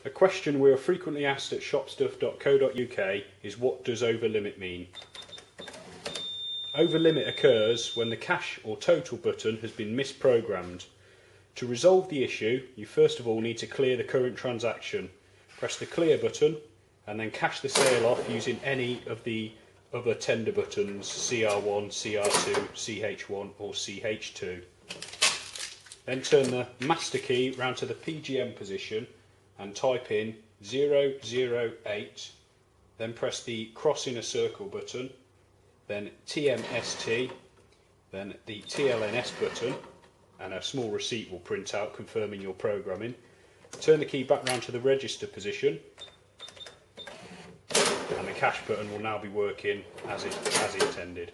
A question we are frequently asked at shopstuff.co.uk is, what does over limit mean? Over limit occurs when the cash or total button has been misprogrammed. To resolve the issue, you first of all need to clear the current transaction. Press the clear button and then cash the sale off using any of the other tender buttons, CR1, CR2, CH1 or CH2. Then turn the master key round to the PGM position and type in 008, then press the cross in a circle button, then TMST, then the TLNS button, and a small receipt will print out confirming your programming. Turn the key back round to the register position and the cash button will now be working as intended.